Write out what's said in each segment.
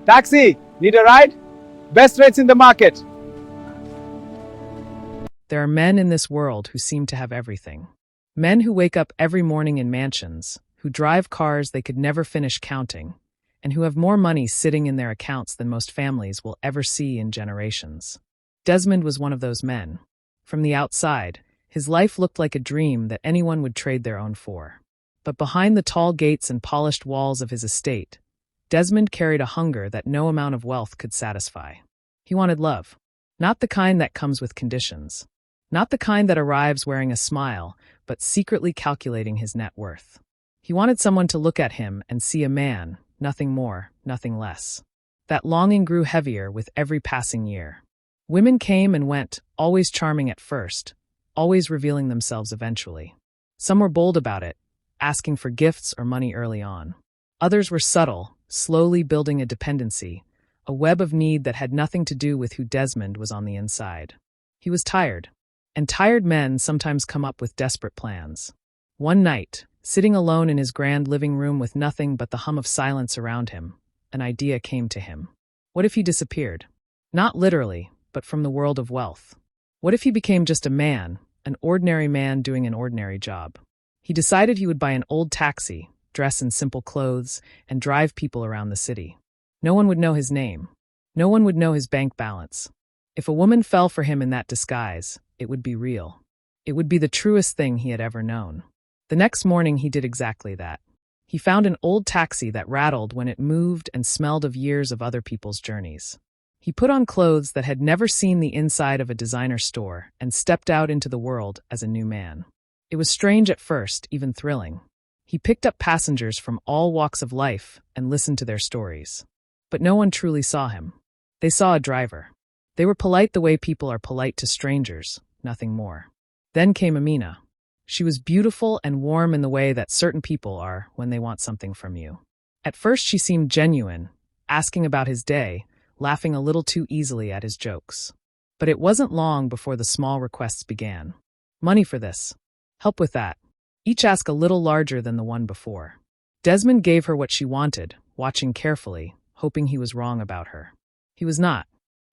Taxi, need a ride? Best rates in the market. There are men in this world who seem to have everything. Men who wake up every morning in mansions, who drive cars they could never finish counting, and who have more money sitting in their accounts than most families will ever see in generations. Desmond was one of those men. From the outside, his life looked like a dream that anyone would trade their own for. But behind the tall gates and polished walls of his estate, Desmond carried a hunger that no amount of wealth could satisfy. He wanted love. Not the kind that comes with conditions. Not the kind that arrives wearing a smile, but secretly calculating his net worth. He wanted someone to look at him and see a man, nothing more, nothing less. That longing grew heavier with every passing year. Women came and went, always charming at first, always revealing themselves eventually. Some were bold about it, asking for gifts or money early on. Others were subtle, slowly building a dependency, a web of need that had nothing to do with who Desmond was on the inside. He was tired, and tired men sometimes come up with desperate plans. One night, sitting alone in his grand living room with nothing but the hum of silence around him, an idea came to him. What if he disappeared? Not literally, but from the world of wealth. What if he became just a man, an ordinary man doing an ordinary job? He decided he would buy an old taxi, dress in simple clothes, and drive people around the city. No one would know his name. No one would know his bank balance. If a woman fell for him in that disguise, it would be real. It would be the truest thing he had ever known. The next morning he did exactly that. He found an old taxi that rattled when it moved and smelled of years of other people's journeys. He put on clothes that had never seen the inside of a designer store and stepped out into the world as a new man. It was strange at first, even thrilling. He picked up passengers from all walks of life and listened to their stories. But no one truly saw him. They saw a driver. They were polite the way people are polite to strangers, nothing more. Then came Amina. She was beautiful and warm in the way that certain people are when they want something from you. At first she seemed genuine, asking about his day, laughing a little too easily at his jokes. But it wasn't long before the small requests began. Money for this. Help with that. Each asked a little larger than the one before. Desmond gave her what she wanted, watching carefully, hoping he was wrong about her. He was not.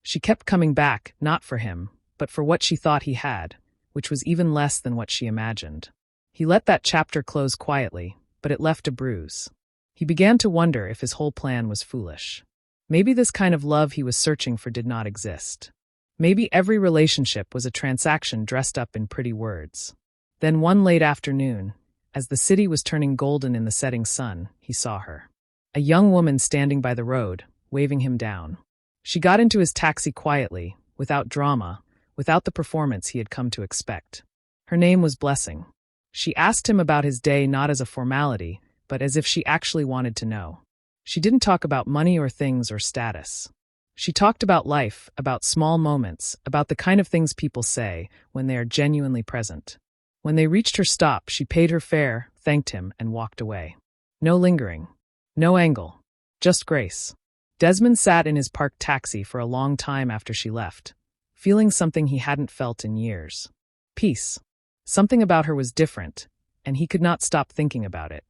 She kept coming back, not for him, but for what she thought he had, which was even less than what she imagined. He let that chapter close quietly, but it left a bruise. He began to wonder if his whole plan was foolish. Maybe this kind of love he was searching for did not exist. Maybe every relationship was a transaction dressed up in pretty words. Then one late afternoon, as the city was turning golden in the setting sun, he saw her. A young woman standing by the road, waving him down. She got into his taxi quietly, without drama, without the performance he had come to expect. Her name was Blessing. She asked him about his day not as a formality, but as if she actually wanted to know. She didn't talk about money or things or status. She talked about life, about small moments, about the kind of things people say when they are genuinely present. When they reached her stop, she paid her fare, thanked him, and walked away. No lingering. No angle. Just grace. Desmond sat in his parked taxi for a long time after she left, feeling something he hadn't felt in years. Peace. Something about her was different, and he could not stop thinking about it.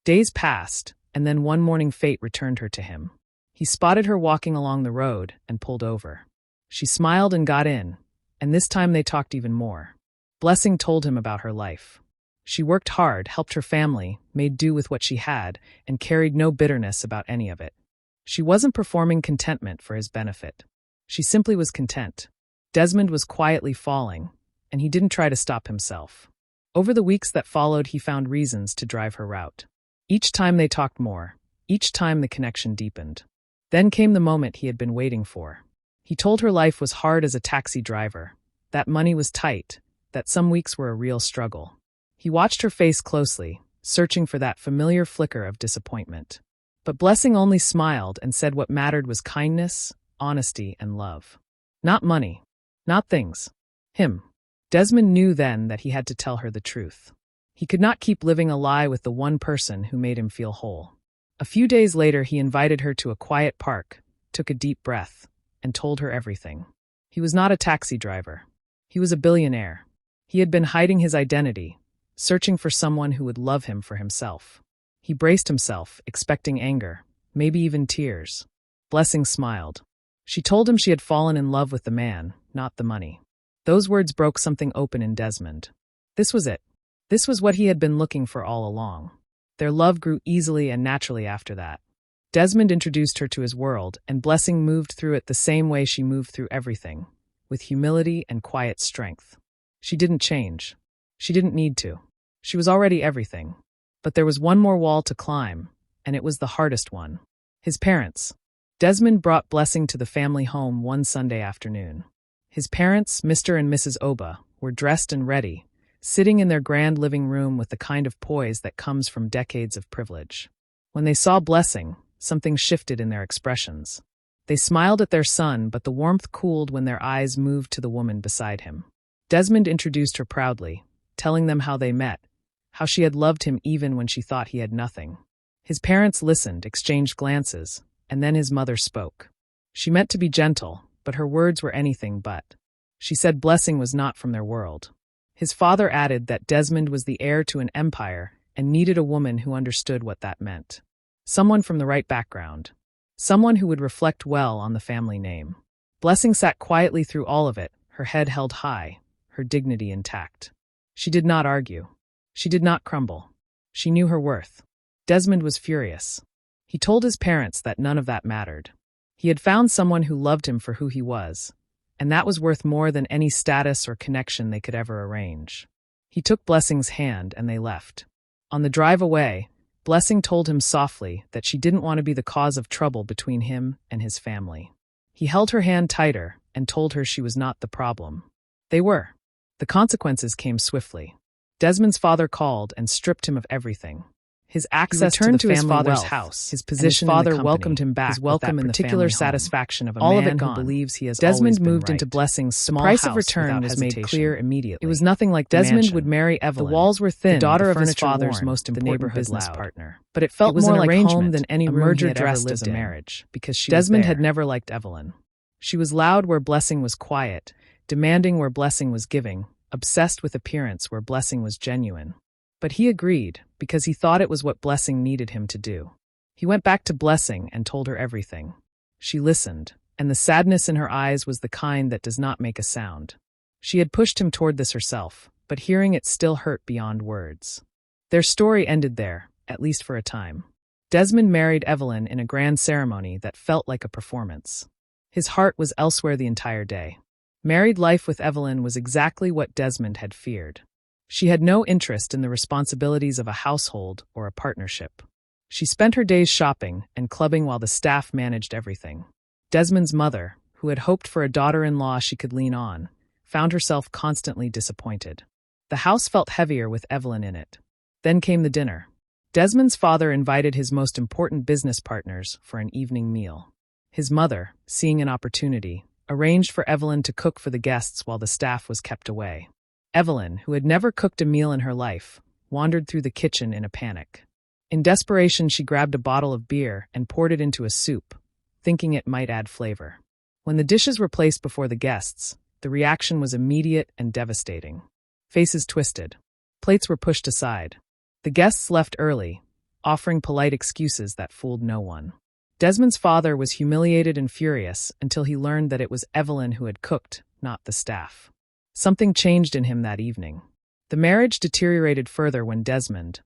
Days passed, and then one morning fate returned her to him. He spotted her walking along the road and pulled over. She smiled and got in, and this time they talked even more. Blessing told him about her life. She worked hard, helped her family, made do with what she had, and carried no bitterness about any of it. She wasn't performing contentment for his benefit. She simply was content. Desmond was quietly falling, and he didn't try to stop himself. Over the weeks that followed, he found reasons to drive her route. Each time they talked more. Each time the connection deepened. Then came the moment he had been waiting for. He told her life was hard as a taxi driver, that money was tight, that some weeks were a real struggle. He watched her face closely, searching for that familiar flicker of disappointment. But Blessing only smiled and said what mattered was kindness, honesty, and love. Not money. Not things. Him. Desmond knew then that he had to tell her the truth. He could not keep living a lie with the one person who made him feel whole. A few days later, he invited her to a quiet park, took a deep breath, and told her everything. He was not a taxi driver. He was a billionaire. He had been hiding his identity, searching for someone who would love him for himself. He braced himself, expecting anger, maybe even tears. Blessing smiled. She told him she had fallen in love with the man, not the money. Those words broke something open in Desmond. This was it. This was what he had been looking for all along. Their love grew easily and naturally after that. Desmond introduced her to his world, and Blessing moved through it the same way she moved through everything, with humility and quiet strength. She didn't change. She didn't need to. She was already everything. But there was one more wall to climb, and it was the hardest one. His parents. Desmond brought Blessing to the family home one Sunday afternoon. His parents, Mr. and Mrs. Oba, were dressed and ready, sitting in their grand living room with the kind of poise that comes from decades of privilege. When they saw Blessing, something shifted in their expressions. They smiled at their son, but the warmth cooled when their eyes moved to the woman beside him. Desmond introduced her proudly, telling them how they met, how she had loved him even when she thought he had nothing. His parents listened, exchanged glances, and then his mother spoke. She meant to be gentle, but her words were anything but. She said Blessing was not from their world. His father added that Desmond was the heir to an empire and needed a woman who understood what that meant. Someone from the right background. Someone who would reflect well on the family name. Blessing sat quietly through all of it, her head held high, her dignity intact. She did not argue. She did not crumble. She knew her worth. Desmond was furious. He told his parents that none of that mattered. He had found someone who loved him for who he was, and that was worth more than any status or connection they could ever arrange. He took Blessing's hand and they left. On the drive away, Blessing told him softly that she didn't want to be the cause of trouble between him and his family. He held her hand tighter and told her she was not the problem. They were. The consequences came swiftly. Desmond's father called and stripped him of everything. His access to his father's house, his position, his father welcomed him back. His welcome and the particular satisfaction of a man who believes he has Desmond moved into Blessing's small house. The price of return was made clear immediately. It was nothing like Desmond would marry Evelyn. The walls were thin. The daughter of his father's most important business partner. But it felt more like home than any room he had ever lived in. Marriage, because Desmond had never liked Evelyn. She was loud where Blessing was quiet, demanding where Blessing was giving, obsessed with appearance where Blessing was genuine. But he agreed, because he thought it was what Blessing needed him to do. He went back to Blessing and told her everything. She listened, and the sadness in her eyes was the kind that does not make a sound. She had pushed him toward this herself, but hearing it still hurt beyond words. Their story ended there, at least for a time. Desmond married Evelyn in a grand ceremony that felt like a performance. His heart was elsewhere the entire day. Married life with Evelyn was exactly what Desmond had feared. She had no interest in the responsibilities of a household or a partnership. She spent her days shopping and clubbing while the staff managed everything. Desmond's mother, who had hoped for a daughter-in-law she could lean on, found herself constantly disappointed. The house felt heavier with Evelyn in it. Then came the dinner. Desmond's father invited his most important business partners for an evening meal. His mother, seeing an opportunity, arranged for Evelyn to cook for the guests while the staff was kept away. Evelyn, who had never cooked a meal in her life, wandered through the kitchen in a panic. In desperation, she grabbed a bottle of beer and poured it into a soup, thinking it might add flavor. When the dishes were placed before the guests, the reaction was immediate and devastating. Faces twisted. Plates were pushed aside. The guests left early, offering polite excuses that fooled no one. Desmond's father was humiliated and furious until he learned that it was Evelyn who had cooked, not the staff. Something changed in him that evening. The marriage deteriorated further when Desmond,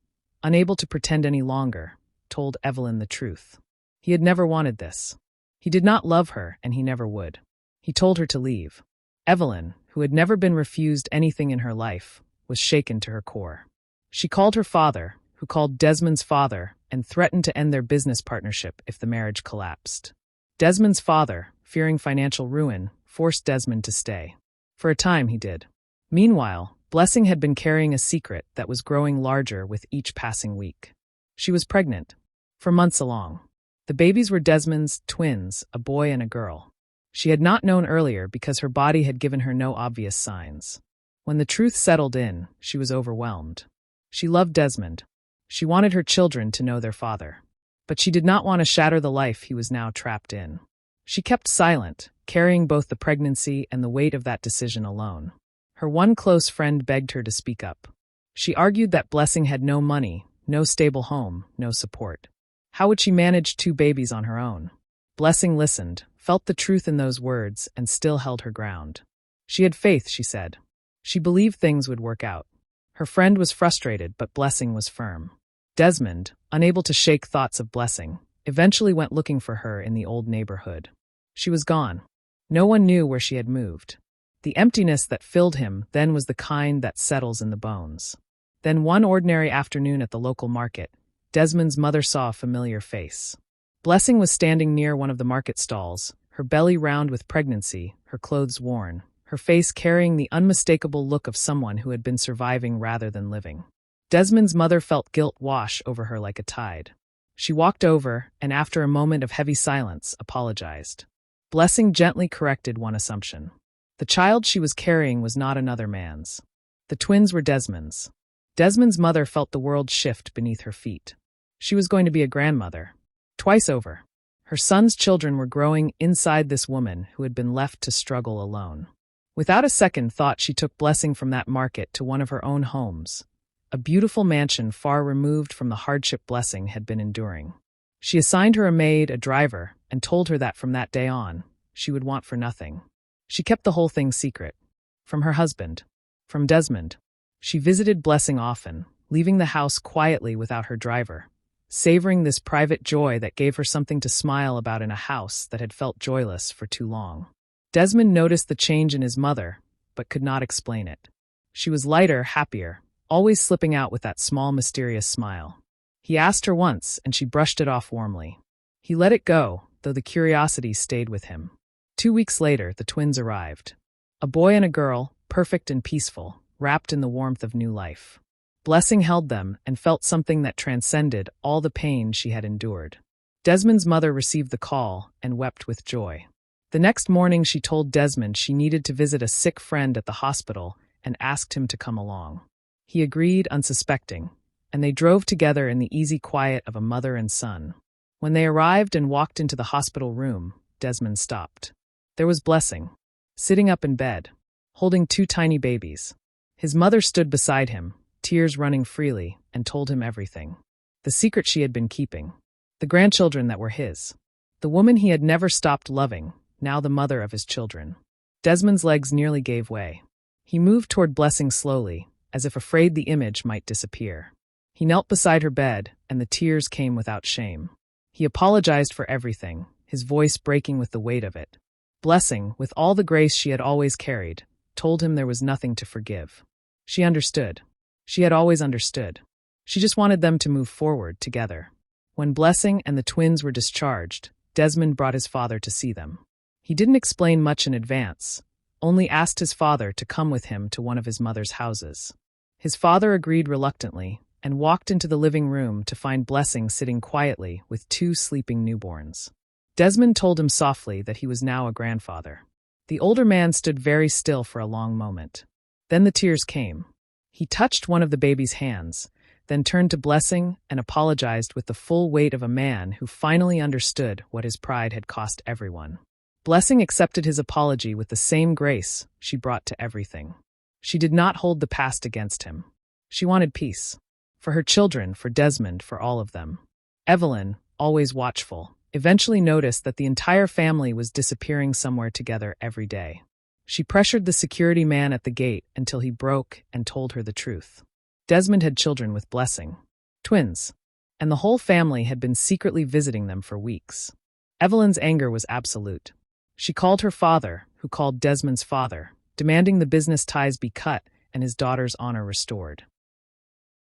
unable to pretend any longer, told Evelyn the truth. He had never wanted this. He did not love her, and he never would. He told her to leave. Evelyn, who had never been refused anything in her life, was shaken to her core. She called her father, who called Desmond's father, and threatened to end their business partnership if the marriage collapsed. Desmond's father, fearing financial ruin, forced Desmond to stay. For a time, he did. Meanwhile, Blessing had been carrying a secret that was growing larger with each passing week. She was pregnant, for months along. The babies were Desmond's twins, a boy and a girl. She had not known earlier because her body had given her no obvious signs. When the truth settled in, she was overwhelmed. She loved Desmond. She wanted her children to know their father. But she did not want to shatter the life he was now trapped in. She kept silent, carrying both the pregnancy and the weight of that decision alone. Her one close friend begged her to speak up. She argued that Blessing had no money, no stable home, no support. How would she manage 2 babies on her own? Blessing listened, felt the truth in those words, and still held her ground. She had faith, she said. She believed things would work out. Her friend was frustrated, but Blessing was firm. Desmond, unable to shake thoughts of Blessing, eventually went looking for her in the old neighborhood. She was gone. No one knew where she had moved. The emptiness that filled him then was the kind that settles in the bones. Then one ordinary afternoon at the local market, Desmond's mother saw a familiar face. Blessing was standing near one of the market stalls, her belly round with pregnancy, her clothes worn, her face carrying the unmistakable look of someone who had been surviving rather than living. Desmond's mother felt guilt wash over her like a tide. She walked over, and after a moment of heavy silence, apologized. Blessing gently corrected one assumption. The child she was carrying was not another man's. The twins were Desmond's. Desmond's mother felt the world shift beneath her feet. She was going to be a grandmother. Twice over. Her son's children were growing inside this woman who had been left to struggle alone. Without a second thought, she took Blessing from that market to one of her own homes, a beautiful mansion far removed from the hardship Blessing had been enduring. She assigned her a maid, a driver, and told her that from that day on, she would want for nothing. She kept the whole thing secret. From her husband. From Desmond. She visited Blessing often, leaving the house quietly without her driver, savoring this private joy that gave her something to smile about in a house that had felt joyless for too long. Desmond noticed the change in his mother, but could not explain it. She was lighter, happier, always slipping out with that small, mysterious smile. He asked her once, and she brushed it off warmly. He let it go, though the curiosity stayed with him. 2 weeks later, the twins arrived. A boy and a girl, perfect and peaceful, wrapped in the warmth of new life. Blessing held them and felt something that transcended all the pain she had endured. Desmond's mother received the call and wept with joy. The next morning, she told Desmond she needed to visit a sick friend at the hospital and asked him to come along. He agreed, unsuspecting, and they drove together in the easy quiet of a mother and son. When they arrived and walked into the hospital room, Desmond stopped. There was Blessing, sitting up in bed, holding 2 tiny babies. His mother stood beside him, tears running freely, and told him everything. The secret she had been keeping. The grandchildren that were his. The woman he had never stopped loving, now the mother of his children. Desmond's legs nearly gave way. He moved toward Blessing slowly, as if afraid the image might disappear. He knelt beside her bed, and the tears came without shame. He apologized for everything, his voice breaking with the weight of it. Blessing, with all the grace she had always carried, told him there was nothing to forgive. She understood. She had always understood. She just wanted them to move forward together. When Blessing and the twins were discharged, Desmond brought his father to see them. He didn't explain much in advance, only asked his father to come with him to one of his mother's houses. His father agreed reluctantly and walked into the living room to find Blessing sitting quietly with 2 sleeping newborns. Desmond told him softly that he was now a grandfather. The older man stood very still for a long moment. Then the tears came. He touched one of the baby's hands, then turned to Blessing and apologized with the full weight of a man who finally understood what his pride had cost everyone. Blessing accepted his apology with the same grace she brought to everything. She did not hold the past against him. She wanted peace. For her children, for Desmond, for all of them. Evelyn, always watchful, eventually noticed that the entire family was disappearing somewhere together every day. She pressured the security man at the gate until he broke and told her the truth. Desmond had children with Blessing. Twins. And the whole family had been secretly visiting them for weeks. Evelyn's anger was absolute. She called her father, who called Desmond's father, demanding the business ties be cut and his daughter's honor restored.